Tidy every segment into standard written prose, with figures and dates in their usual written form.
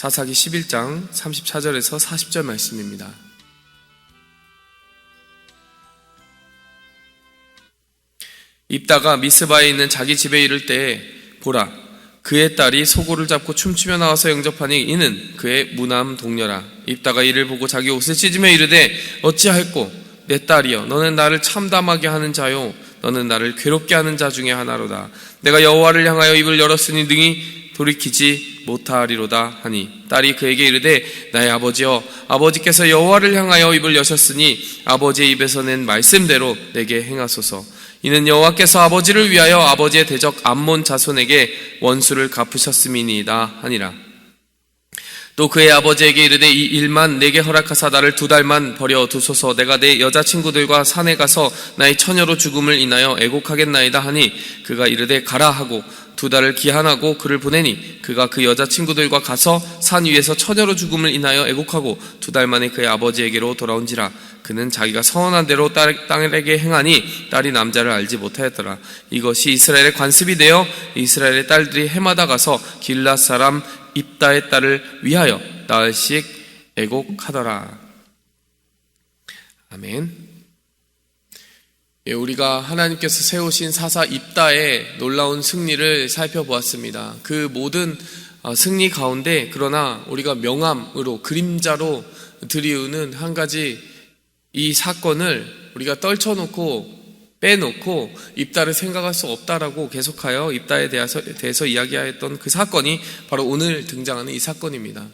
사사기 11장 34절에서 40절 말씀입니다. 입다가 미스바에 있는 자기 집에 이를 때에 보라, 그의 딸이 소고를 잡고 춤추며 나와서 영접하니 이는 그의 무남 동료라. 입다가 이를 보고 자기 옷을 찢으며 이르되 어찌할꼬 내 딸이여, 너는 나를 참담하게 하는 자요, 너는 나를 괴롭게 하는 자 중에 하나로다. 내가 여호와를 향하여 입을 열었으니 능히 돌이키지 못하리로다 하니, 딸이 그에게 이르되 나의 아버지여, 아버지께서 여호와를 향하여 입을 여셨으니 아버지의 입에서 낸 말씀대로 내게 행하소서. 이는 여호와께서 아버지를 위하여 아버지의 대적 암몬 자손에게 원수를 갚으셨음이니이다 하니라. 또 그의 아버지에게 이르되 이 일만 내게 허락하사 나를 2달만 버려 두소서. 내가 내 여자친구들과 산에 가서 나의 처녀로 죽음을 인하여 애곡하겠나이다 하니, 그가 이르되 가라 하고 2달을 기한하고 그를 보내니, 그가 그 여자친구들과 가서 산 위에서 처녀로 죽음을 인하여 애곡하고 2달 만에 그의 아버지에게로 돌아온지라. 그는 자기가 서원한 대로 딸에게 행하니 딸이 남자를 알지 못하였더라. 이것이 이스라엘의 관습이 되어 이스라엘의 딸들이 해마다 가서 길앗 사람 입다의 딸을 위하여 나흘씩 애곡하더라. 아멘. 우리가 하나님께서 세우신 사사 입다의 놀라운 승리를 살펴보았습니다. 그 모든 승리 가운데 그러나 우리가 명암으로, 그림자로 드리우는 한 가지, 이 사건을 우리가 떨쳐놓고 빼놓고 입다를 생각할 수 없다라고 계속하여 입다에 대해서 이야기하였던 그 사건이 바로 오늘 등장하는 이 사건입니다.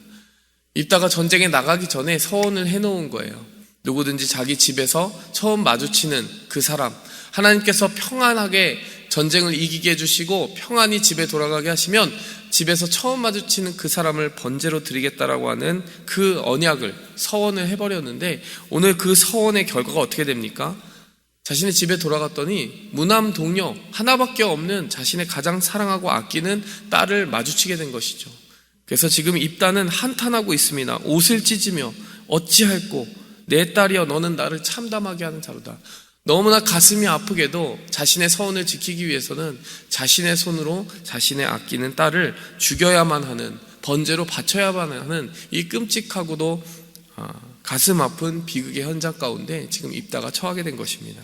입다가 전쟁에 나가기 전에 서원을 해놓은 거예요. 누구든지 자기 집에서 처음 마주치는 그 사람, 하나님께서 평안하게 전쟁을 이기게 해주시고 평안히 집에 돌아가게 하시면 집에서 처음 마주치는 그 사람을 번제로 드리겠다라고 하는 그 언약을, 서원을 해버렸는데, 오늘 그 서원의 결과가 어떻게 됩니까? 자신의 집에 돌아갔더니 무남 동료, 하나밖에 없는 자신의 가장 사랑하고 아끼는 딸을 마주치게 된 것이죠. 그래서 지금 입다는 한탄하고 있습니다. 옷을 찢으며 어찌할꼬 내 딸이여, 너는 나를 참담하게 하는 자로다. 너무나 가슴이 아프게도 자신의 서원을 지키기 위해서는 자신의 손으로 자신의 아끼는 딸을 죽여야만 하는, 번제로 바쳐야만 하는 이 끔찍하고도 가슴 아픈 비극의 현장 가운데 지금 입다가 처하게 된 것입니다.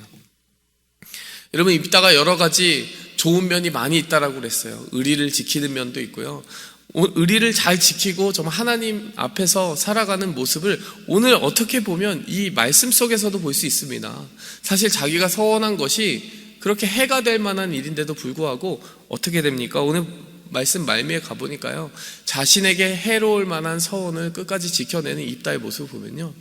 여러분, 입다가 여러 가지 좋은 면이 많이 있다라고 그랬어요. 의리를 지키는 면도 있고요. 의리를 잘 지키고 정말 하나님 앞에서 살아가는 모습을 오늘 어떻게 보면 이 말씀 속에서도 볼 수 있습니다. 사실 자기가 서원한 것이 그렇게 해가 될 만한 일인데도 불구하고 어떻게 됩니까? 오늘 말씀 말미에 가보니까요, 자신에게 해로울 만한 서원을 끝까지 지켜내는 입다의 모습을 보면요,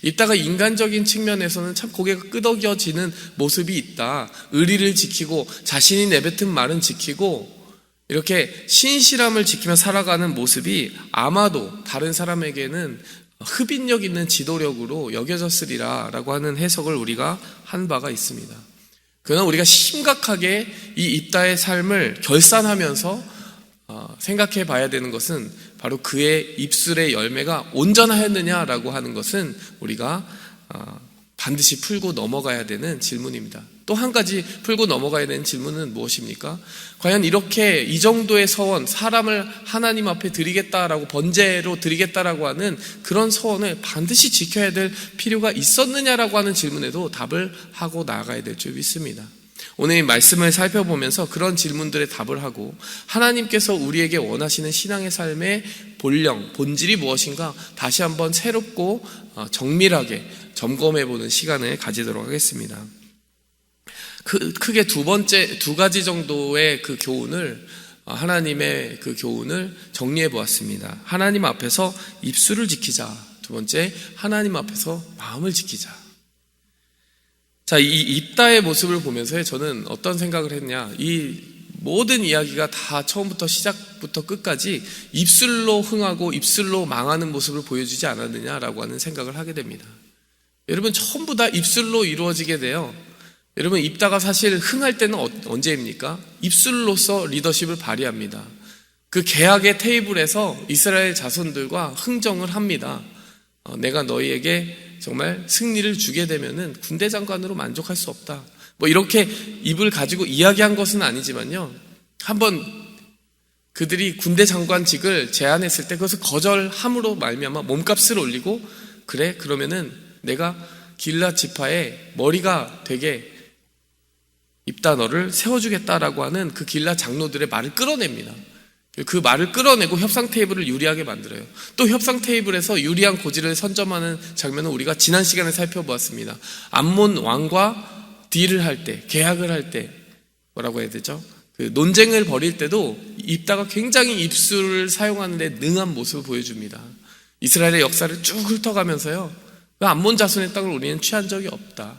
입다가 인간적인 측면에서는 참 고개가 끄덕여지는 모습이 있다. 의리를 지키고 자신이 내뱉은 말은 지키고 이렇게 신실함을 지키며 살아가는 모습이 아마도 다른 사람에게는 흡인력 있는 지도력으로 여겨졌으리라 라고 하는 해석을 우리가 한 바가 있습니다. 그러나 우리가 심각하게 이 입다의 삶을 결산하면서 생각해 봐야 되는 것은 바로 그의 입술의 열매가 온전하였느냐라고 하는 것은 우리가 반드시 풀고 넘어가야 되는 질문입니다. 또 한 가지 풀고 넘어가야 되는 질문은 무엇입니까? 과연 이렇게 이 정도의 서원, 사람을 하나님 앞에 드리겠다라고, 번제로 드리겠다라고 하는 그런 서원을 반드시 지켜야 될 필요가 있었느냐라고 하는 질문에도 답을 하고 나아가야 될 줄 믿습니다. 오늘 이 말씀을 살펴보면서 그런 질문들에 답을 하고 하나님께서 우리에게 원하시는 신앙의 삶의 본령, 본질이 무엇인가 다시 한번 새롭고 정밀하게 점검해보는 시간을 가지도록 하겠습니다. 크게 두 가지 정도의 그 교훈을, 하나님의 그 교훈을 정리해 보았습니다. 하나님 앞에서 입술을 지키자. 두 번째, 하나님 앞에서 마음을 지키자. 자, 이 입다의 모습을 보면서 저는 어떤 생각을 했냐. 이 모든 이야기가 다 처음부터 시작부터 끝까지 입술로 흥하고 입술로 망하는 모습을 보여주지 않았느냐라고 하는 생각을 하게 됩니다. 여러분, 전부 다 입술로 이루어지게 돼요. 여러분, 입다가 사실 흥할 때는 언제입니까? 입술로서 리더십을 발휘합니다. 그 계약의 테이블에서 이스라엘 자손들과 흥정을 합니다. 내가 너희에게 정말 승리를 주게 되면은 군대 장관으로 만족할 수 없다. 뭐 이렇게 입을 가지고 이야기한 것은 아니지만요, 한번 그들이 군대 장관직을 제안했을 때 그것을 거절함으로 말미암아 몸값을 올리고, 그래 그러면은 내가 길앗 지파의 머리가 되게 입다 너를 세워주겠다라고 하는 그 길앗 장로들의 말을 끌어냅니다. 그 말을 끌어내고 협상 테이블을 유리하게 만들어요. 또 협상 테이블에서 유리한 고지를 선점하는 장면은 우리가 지난 시간에 살펴보았습니다. 암몬 왕과 딜을 할 때, 계약을 할 때 뭐라고 해야 되죠? 그 논쟁을 벌일 때도 입다가 굉장히 입술을 사용하는 데 능한 모습을 보여줍니다. 이스라엘의 역사를 쭉 훑어가면서요, 암몬 자손의 땅을 우리는 취한 적이 없다.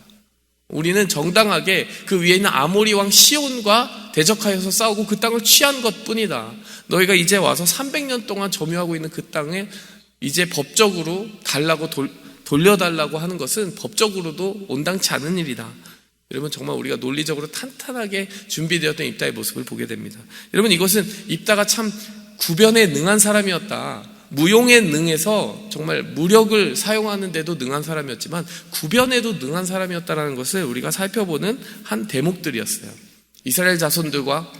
우리는 정당하게 그 위에 있는 아모리 왕 시온과 대적하여서 싸우고 그 땅을 취한 것뿐이다. 너희가 이제 와서 300년 동안 점유하고 있는 그 땅에 이제 법적으로 달라고 돌려달라고 하는 것은 법적으로도 온당치 않은 일이다. 여러분, 정말 우리가 논리적으로 탄탄하게 준비되었던 입다의 모습을 보게 됩니다. 여러분, 이것은 입다가 참 구변에 능한 사람이었다. 무용에 능해서 정말 무력을 사용하는 데도 능한 사람이었지만 구변에도 능한 사람이었다는 것을 우리가 살펴보는 한 대목들이었어요. 이스라엘 자손들과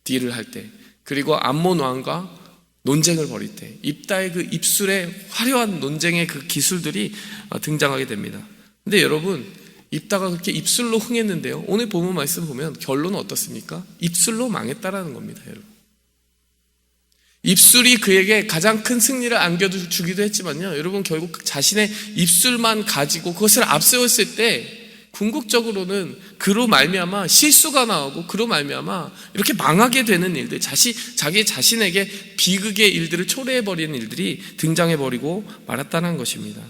딜을 할 때, 그리고 암몬 왕과 논쟁을 벌일 때 입다의 그 입술에 화려한 논쟁의 그 기술들이 등장하게 됩니다. 근데 여러분, 입다가 그렇게 입술로 흥했는데요, 오늘 본문 말씀 보면 결론은 어떻습니까? 입술로 망했다라는 겁니다. 여러분, 입술이 그에게 가장 큰 승리를 안겨주기도 했지만요, 여러분, 결국 자신의 입술만 가지고 그것을 앞세웠을 때 궁극적으로는 그로 말미암아 실수가 나오고 그로 말미암아 이렇게 망하게 되는 일들, 자기 자신에게 비극의 일들을 초래해버리는 일들이 등장해버리고 말았다는 것입니다.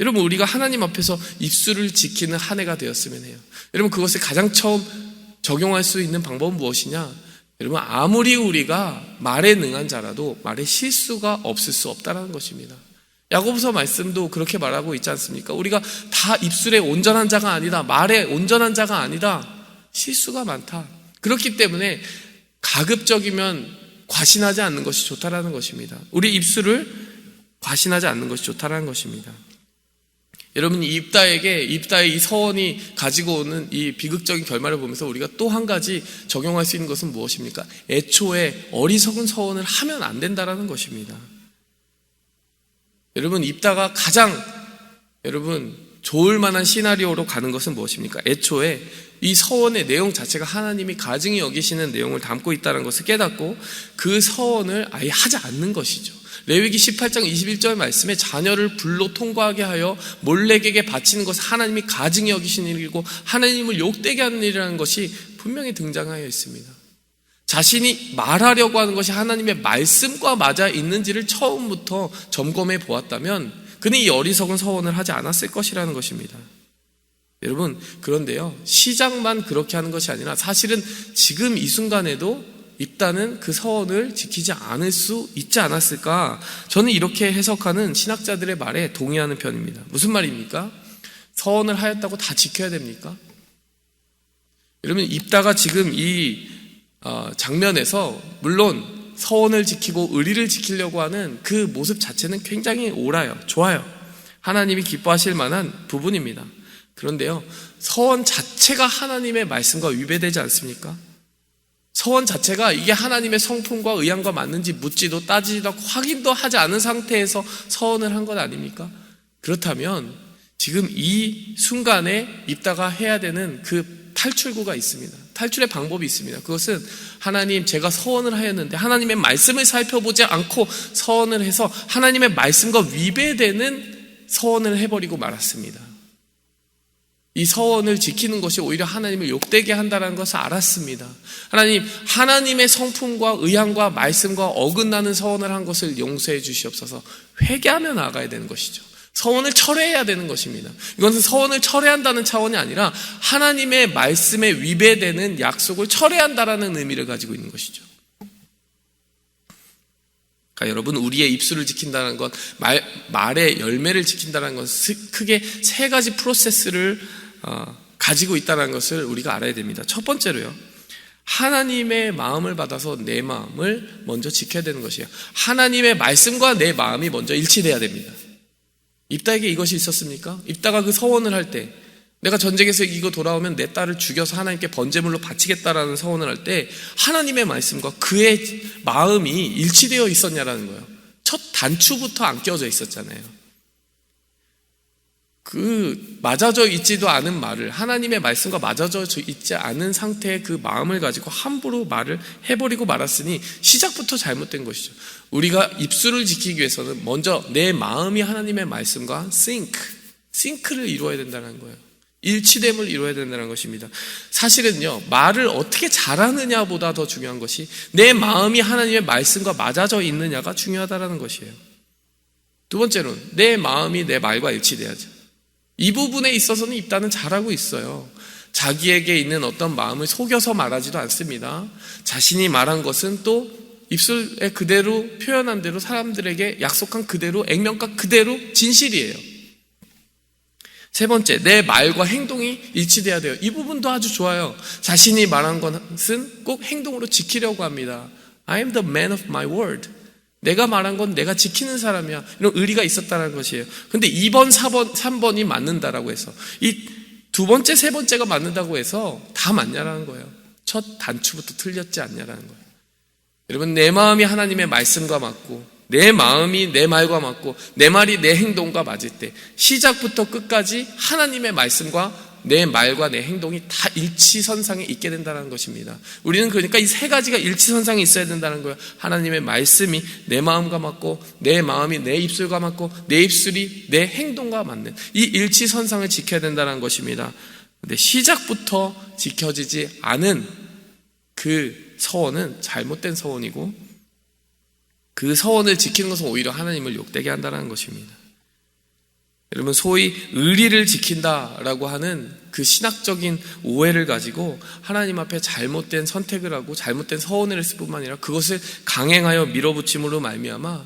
여러분, 우리가 하나님 앞에서 입술을 지키는 한 해가 되었으면 해요. 여러분, 그것을 가장 처음 적용할 수 있는 방법은 무엇이냐? 여러분, 아무리 우리가 말에 능한 자라도 말에 실수가 없을 수 없다는 것입니다. 야고보서 말씀도 그렇게 말하고 있지 않습니까? 우리가 다 입술에 온전한 자가 아니다, 말에 온전한 자가 아니다, 실수가 많다. 그렇기 때문에 가급적이면 과신하지 않는 것이 좋다라는 것입니다. 우리 입술을 과신하지 않는 것이 좋다라는 것입니다. 여러분, 입다의 이 서원이 가지고 오는 이 비극적인 결말을 보면서 우리가 또 한 가지 적용할 수 있는 것은 무엇입니까? 애초에 어리석은 서원을 하면 안 된다라는 것입니다. 여러분, 입다가 가장 좋을 만한 시나리오로 가는 것은 무엇입니까? 애초에 이 서원의 내용 자체가 하나님이 가증히 여기시는 내용을 담고 있다는 것을 깨닫고 그 서원을 아예 하지 않는 것이죠. 레위기 18장 21절 말씀에 자녀를 불로 통과하게 하여 몰렉에게 바치는 것은 하나님이 가증히 여기시는 일이고 하나님을 욕되게 하는 일이라는 것이 분명히 등장하여 있습니다. 자신이 말하려고 하는 것이 하나님의 말씀과 맞아 있는지를 처음부터 점검해 보았다면 그는 이 어리석은 서원을 하지 않았을 것이라는 것입니다. 여러분, 그런데요, 시작만 그렇게 하는 것이 아니라 사실은 지금 이 순간에도 입다는 그 서원을 지키지 않을 수 있지 않았을까? 저는 이렇게 해석하는 신학자들의 말에 동의하는 편입니다. 무슨 말입니까? 서원을 하였다고 다 지켜야 됩니까? 여러분, 입다가 지금 이 장면에서 물론 서원을 지키고 의리를 지키려고 하는 그 모습 자체는 굉장히 옳아요. 좋아요. 하나님이 기뻐하실 만한 부분입니다. 그런데요, 서원 자체가 하나님의 말씀과 위배되지 않습니까? 서원 자체가 이게 하나님의 성품과 의향과 맞는지 묻지도 따지지도 확인도 하지 않은 상태에서 서원을 한 것 아닙니까? 그렇다면 지금 이 순간에 입다가 해야 되는 그 탈출구가 있습니다. 탈출의 방법이 있습니다. 그것은 하나님, 제가 서원을 하였는데 하나님의 말씀을 살펴보지 않고 서원을 해서 하나님의 말씀과 위배되는 서원을 해버리고 말았습니다. 이 서원을 지키는 것이 오히려 하나님을 욕되게 한다는 것을 알았습니다. 하나님의 성품과 의향과 말씀과 어긋나는 서원을 한 것을 용서해 주시옵소서. 회개하며 나아가야 되는 것이죠. 서원을 철회해야 되는 것입니다. 이것은 서원을 철회한다는 차원이 아니라 하나님의 말씀에 위배되는 약속을 철회한다라는 의미를 가지고 있는 것이죠. 그러니까 여러분, 우리의 입술을 지킨다는 것, 말의 열매를 지킨다는 것은 크게 세 가지 프로세스를 가지고 있다는 것을 우리가 알아야 됩니다. 첫 번째로요, 하나님의 마음을 받아서 내 마음을 먼저 지켜야 되는 것이에요. 하나님의 말씀과 내 마음이 먼저 일치돼야 됩니다. 입다에게 이것이 있었습니까? 입다가 그 서원을 할 때 내가 전쟁에서 이기고 돌아오면 내 딸을 죽여서 하나님께 번제물로 바치겠다라는 서원을 할 때 하나님의 말씀과 그의 마음이 일치되어 있었냐라는 거예요. 첫 단추부터 안 껴져 있었잖아요. 그 맞아져 있지도 않은 말을, 하나님의 말씀과 맞아져 있지 않은 상태의 그 마음을 가지고 함부로 말을 해버리고 말았으니 시작부터 잘못된 것이죠. 우리가 입술을 지키기 위해서는 먼저 내 마음이 하나님의 말씀과 싱크를 이루어야 된다는 거예요. 일치됨을 이루어야 된다는 것입니다. 사실은요, 말을 어떻게 잘하느냐보다 더 중요한 것이 내 마음이 하나님의 말씀과 맞아져 있느냐가 중요하다는 것이에요. 두 번째로는 내 마음이 내 말과 일치돼야죠. 이 부분에 있어서는 입다는 잘하고 있어요. 자기에게 있는 어떤 마음을 속여서 말하지도 않습니다. 자신이 말한 것은 또 입술에 그대로 표현한 대로 사람들에게 약속한 그대로 액면가 그대로 진실이에요. 세 번째, 내 말과 행동이 일치돼야 돼요. 이 부분도 아주 좋아요. 자신이 말한 것은 꼭 행동으로 지키려고 합니다. I am the man of my word. 내가 말한 건 내가 지키는 사람이야. 이런 의리가 있었다는 것이에요. 근데 2번, 4번, 3번이 맞는다라고 해서 이 두 번째, 세 번째가 맞는다고 해서 다 맞냐라는 거예요. 첫 단추부터 틀렸지 않냐라는 거예요. 여러분, 내 마음이 하나님의 말씀과 맞고 내 마음이 내 말과 맞고 내 말이 내 행동과 맞을 때 시작부터 끝까지 하나님의 말씀과 내 말과 내 행동이 다 일치선상에 있게 된다는 것입니다. 우리는 그러니까 이 세 가지가 일치선상에 있어야 된다는 거예요. 하나님의 말씀이 내 마음과 맞고 내 마음이 내 입술과 맞고 내 입술이 내 행동과 맞는 이 일치선상을 지켜야 된다는 것입니다. 근데 시작부터 지켜지지 않은 그 서원은 잘못된 서원이고 그 서원을 지키는 것은 오히려 하나님을 욕되게 한다는 것입니다. 여러분, 소위 의리를 지킨다라고 하는 그 신학적인 오해를 가지고 하나님 앞에 잘못된 선택을 하고 잘못된 서원을 했을 뿐만 아니라 그것을 강행하여 밀어붙임으로 말미암아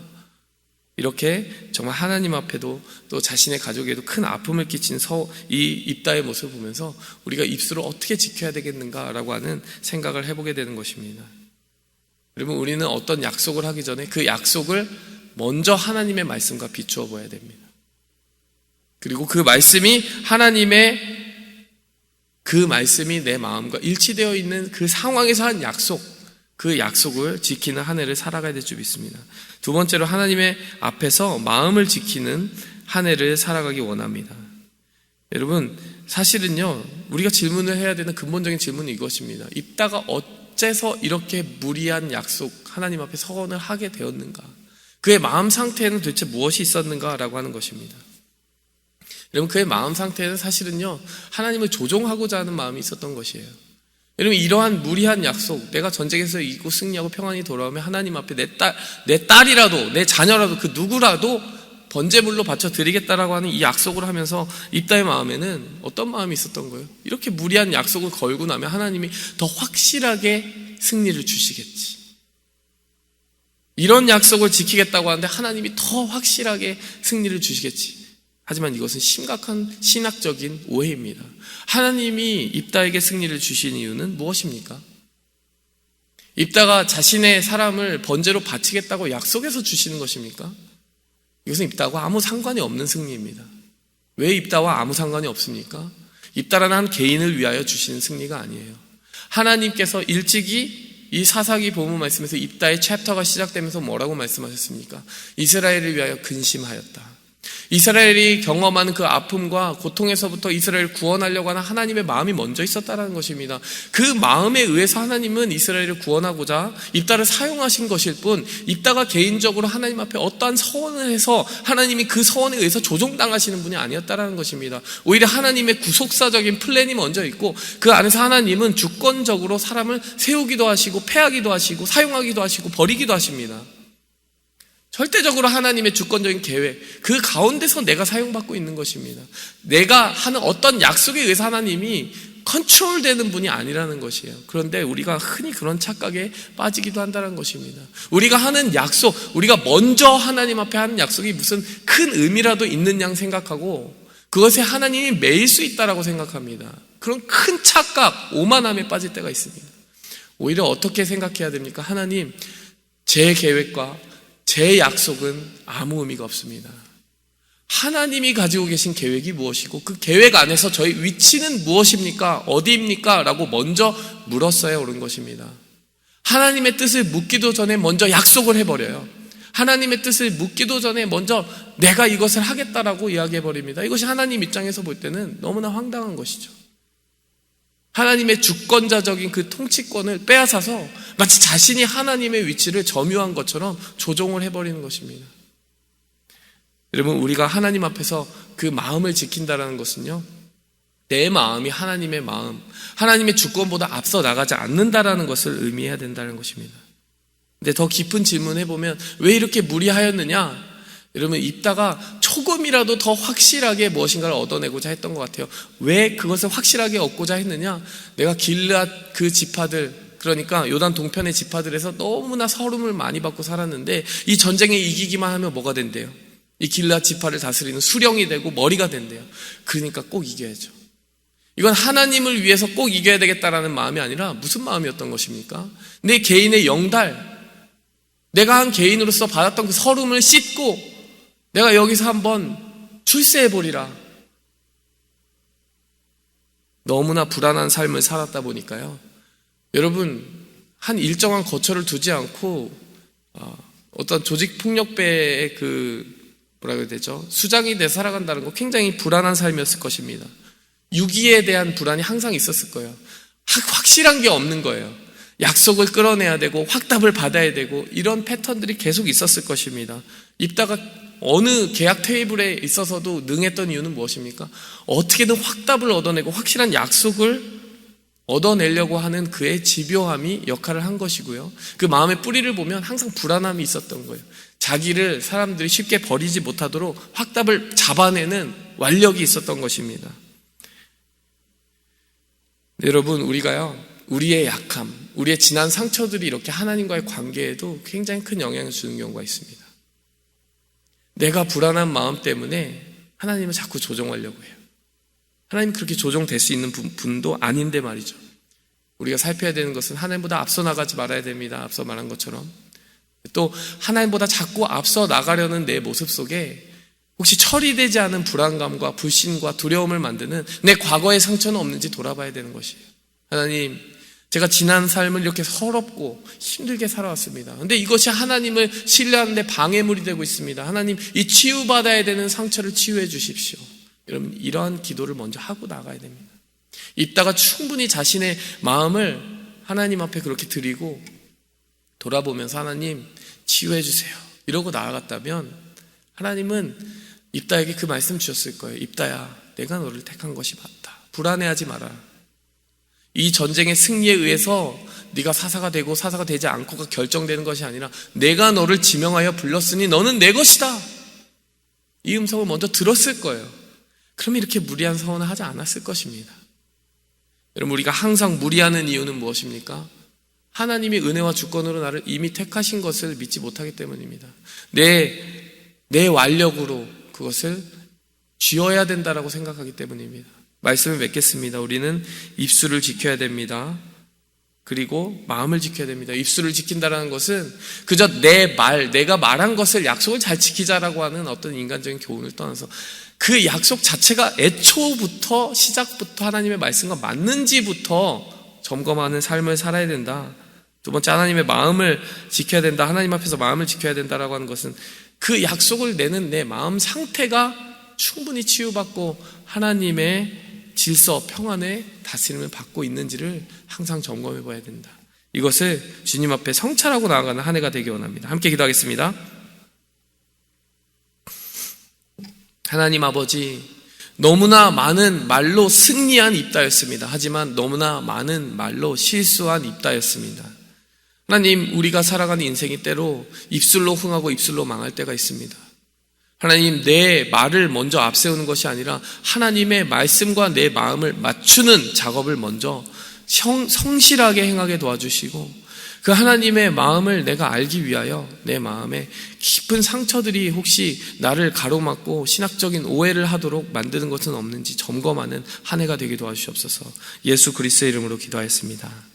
이렇게 정말 하나님 앞에도 또 자신의 가족에도 큰 아픔을 끼친 이 입다의 모습을 보면서 우리가 입술을 어떻게 지켜야 되겠는가라고 하는 생각을 해보게 되는 것입니다. 여러분, 우리는 어떤 약속을 하기 전에 그 약속을 먼저 하나님의 말씀과 비추어 봐야 됩니다. 그리고 그 말씀이 그 말씀이 내 마음과 일치되어 있는 그 상황에서 한 약속, 그 약속을 지키는 한 해를 살아가야 될 줄 믿습니다. 두 번째로 하나님의 앞에서 마음을 지키는 한 해를 살아가기 원합니다. 여러분, 사실은요, 우리가 질문을 해야 되는 근본적인 질문은 이것입니다. 입다가 어째서 이렇게 무리한 약속, 하나님 앞에 서원을 하게 되었는가? 그의 마음 상태에는 도대체 무엇이 있었는가라고 하는 것입니다. 여러분, 그의 마음 상태는 사실은요, 하나님을 조종하고자 하는 마음이 있었던 것이에요. 여러분, 이러한 무리한 약속, 내가 전쟁에서 이기고 승리하고 평안히 돌아오면 하나님 앞에 내 딸이라도, 내 자녀라도, 그 누구라도 번제물로 바쳐 드리겠다라고 하는 이 약속을 하면서 입다의 마음에는 어떤 마음이 있었던 거예요? 이렇게 무리한 약속을 걸고 나면 하나님이 더 확실하게 승리를 주시겠지. 이런 약속을 지키겠다고 하는데 하나님이 더 확실하게 승리를 주시겠지. 하지만 이것은 심각한 신학적인 오해입니다. 하나님이 입다에게 승리를 주신 이유는 무엇입니까? 입다가 자신의 사람을 번제로 바치겠다고 약속해서 주시는 것입니까? 이것은 입다와 아무 상관이 없는 승리입니다. 왜 입다와 아무 상관이 없습니까? 입다라는 한 개인을 위하여 주시는 승리가 아니에요. 하나님께서 일찍이 이 사사기 본문 말씀에서 입다의 챕터가 시작되면서 뭐라고 말씀하셨습니까? 이스라엘을 위하여 근심하였다. 이스라엘이 경험하는 그 아픔과 고통에서부터 이스라엘을 구원하려고 하는 하나님의 마음이 먼저 있었다는 것입니다. 그 마음에 의해서 하나님은 이스라엘을 구원하고자 입다를 사용하신 것일 뿐, 입다가 개인적으로 하나님 앞에 어떠한 서원을 해서 하나님이 그 서원에 의해서 조종당하시는 분이 아니었다는 것입니다. 오히려 하나님의 구속사적인 플랜이 먼저 있고 그 안에서 하나님은 주권적으로 사람을 세우기도 하시고 패하기도 하시고 사용하기도 하시고 버리기도 하십니다. 절대적으로 하나님의 주권적인 계획, 그 가운데서 내가 사용받고 있는 것입니다. 내가 하는 어떤 약속에 의해서 하나님이 컨트롤되는 분이 아니라는 것이에요. 그런데 우리가 흔히 그런 착각에 빠지기도 한다는 것입니다. 우리가 하는 약속, 우리가 먼저 하나님 앞에 하는 약속이 무슨 큰 의미라도 있는 양 생각하고 그것에 하나님이 매일 수 있다라고 생각합니다. 그런 큰 착각, 오만함에 빠질 때가 있습니다. 오히려 어떻게 생각해야 됩니까? 하나님, 제 계획과 제 약속은 아무 의미가 없습니다. 하나님이 가지고 계신 계획이 무엇이고 그 계획 안에서 저희 위치는 무엇입니까? 어디입니까? 라고 먼저 물었어야 옳은 것입니다. 하나님의 뜻을 묻기도 전에 먼저 약속을 해버려요. 하나님의 뜻을 묻기도 전에 먼저 내가 이것을 하겠다라고 이야기해버립니다. 이것이 하나님 입장에서 볼 때는 너무나 황당한 것이죠. 하나님의 주권자적인 그 통치권을 빼앗아서 마치 자신이 하나님의 위치를 점유한 것처럼 조종을 해버리는 것입니다. 여러분, 우리가 하나님 앞에서 그 마음을 지킨다는 것은요, 내 마음이 하나님의 마음, 하나님의 주권보다 앞서 나가지 않는다라는 것을 의미해야 된다는 것입니다. 근데 더 깊은 질문 해보면 왜 이렇게 무리하였느냐? 여러분, 입다가 조금이라도 더 확실하게 무엇인가를 얻어내고자 했던 것 같아요. 왜 그것을 확실하게 얻고자 했느냐? 내가 길르앗 그 지파들, 그러니까 요단 동편의 지파들에서 너무나 서름을 많이 받고 살았는데 이 전쟁에 이기기만 하면 뭐가 된대요? 이 길르앗 지파를 다스리는 수령이 되고 머리가 된대요. 그러니까 꼭 이겨야죠. 이건 하나님을 위해서 꼭 이겨야 되겠다라는 마음이 아니라 무슨 마음이었던 것입니까? 내 개인의 영달, 내가 한 개인으로서 받았던 그 서름을 씻고 내가 여기서 한번 출세해보리라. 너무나 불안한 삶을 살았다 보니까요, 여러분, 한 일정한 거처를 두지 않고 어떤 조직폭력배의 뭐라고 해야 되죠? 수장이 돼 살아간다는 거 굉장히 불안한 삶이었을 것입니다. 유기에 대한 불안이 항상 있었을 거예요. 확실한 게 없는 거예요. 약속을 끌어내야 되고 확답을 받아야 되고 이런 패턴들이 계속 있었을 것입니다. 입다가 어느 계약 테이블에 있어서도 능했던 이유는 무엇입니까? 어떻게든 확답을 얻어내고 확실한 약속을 얻어내려고 하는 그의 집요함이 역할을 한 것이고요. 그 마음의 뿌리를 보면 항상 불안함이 있었던 거예요. 자기를 사람들이 쉽게 버리지 못하도록 확답을 잡아내는 완력이 있었던 것입니다. 여러분, 우리가요, 우리의 약함, 우리의 지난 상처들이 이렇게 하나님과의 관계에도 굉장히 큰 영향을 주는 경우가 있습니다. 내가 불안한 마음 때문에 하나님을 자꾸 조종하려고 해요. 하나님 그렇게 조종될 수 있는 분도 아닌데 말이죠. 우리가 살펴야 되는 것은 하나님보다 앞서 나가지 말아야 됩니다. 앞서 말한 것처럼. 또 하나님보다 자꾸 앞서 나가려는 내 모습 속에 혹시 처리되지 않은 불안감과 불신과 두려움을 만드는 내 과거의 상처는 없는지 돌아봐야 되는 것이에요. 하나님, 제가 지난 삶을 이렇게 서럽고 힘들게 살아왔습니다. 그런데 이것이 하나님을 신뢰하는 데 방해물이 되고 있습니다. 하나님, 이 치유받아야 되는 상처를 치유해 주십시오. 여러분, 이러한 기도를 먼저 하고 나가야 됩니다. 입다가 충분히 자신의 마음을 하나님 앞에 그렇게 드리고 돌아보면서 하나님 치유해 주세요 이러고 나아갔다면 하나님은 입다에게 그 말씀 주셨을 거예요. 입다야, 내가 너를 택한 것이 맞다. 불안해하지 마라. 이 전쟁의 승리에 의해서 네가 사사가 되고 사사가 되지 않고가 결정되는 것이 아니라 내가 너를 지명하여 불렀으니 너는 내 것이다. 이 음성을 먼저 들었을 거예요. 그러면 이렇게 무리한 서원을 하지 않았을 것입니다. 여러분, 우리가 항상 무리하는 이유는 무엇입니까? 하나님이 은혜와 주권으로 나를 이미 택하신 것을 믿지 못하기 때문입니다. 내 완력으로 그것을 쥐어야 된다라고 생각하기 때문입니다. 말씀을 맺겠습니다. 우리는 입술을 지켜야 됩니다. 그리고 마음을 지켜야 됩니다. 입술을 지킨다는 것은 그저 내가 말한 것을 약속을 잘 지키자라고 하는 어떤 인간적인 교훈을 떠나서 그 약속 자체가 애초부터 시작부터 하나님의 말씀과 맞는지부터 점검하는 삶을 살아야 된다. 두 번째, 하나님의 마음을 지켜야 된다. 하나님 앞에서 마음을 지켜야 된다라고 하는 것은 그 약속을 내는 내 마음 상태가 충분히 치유받고 하나님의 질서, 평안의 다스림을 받고 있는지를 항상 점검해 봐야 된다. 이것을 주님 앞에 성찰하고 나아가는 한 해가 되기 원합니다. 함께 기도하겠습니다. 하나님 아버지, 너무나 많은 말로 승리한 입다였습니다. 하지만 너무나 많은 말로 실수한 입다였습니다. 하나님, 우리가 살아가는 인생이 때로 입술로 흥하고 입술로 망할 때가 있습니다. 하나님, 내 말을 먼저 앞세우는 것이 아니라 하나님의 말씀과 내 마음을 맞추는 작업을 먼저 성실하게 행하게 도와주시고 그 하나님의 마음을 내가 알기 위하여 내 마음에 깊은 상처들이 혹시 나를 가로막고 신학적인 오해를 하도록 만드는 것은 없는지 점검하는 한 해가 되게 도와주시옵소서. 예수 그리스도의 이름으로 기도하였습니다.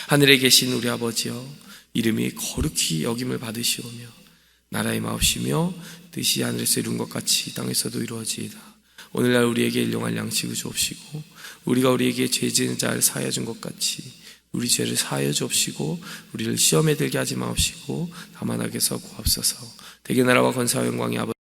하늘에 계신 우리 아버지여, 이름이 거룩히 여김을 받으시오며 나라의 마옵시며 뜻이 하늘에서 이룬 것 같이 땅에서도 이루어지이다. 오늘날 우리에게 일용할 양식을 주옵시고 우리가 우리에게 죄 지은 자를 사하여 준 것 같이 우리 죄를 사하여 주옵시고 우리를 시험에 들게 하지 마옵시고 다만 악에서 구하옵소서. 대개 나라와 권세와 영광이 아버지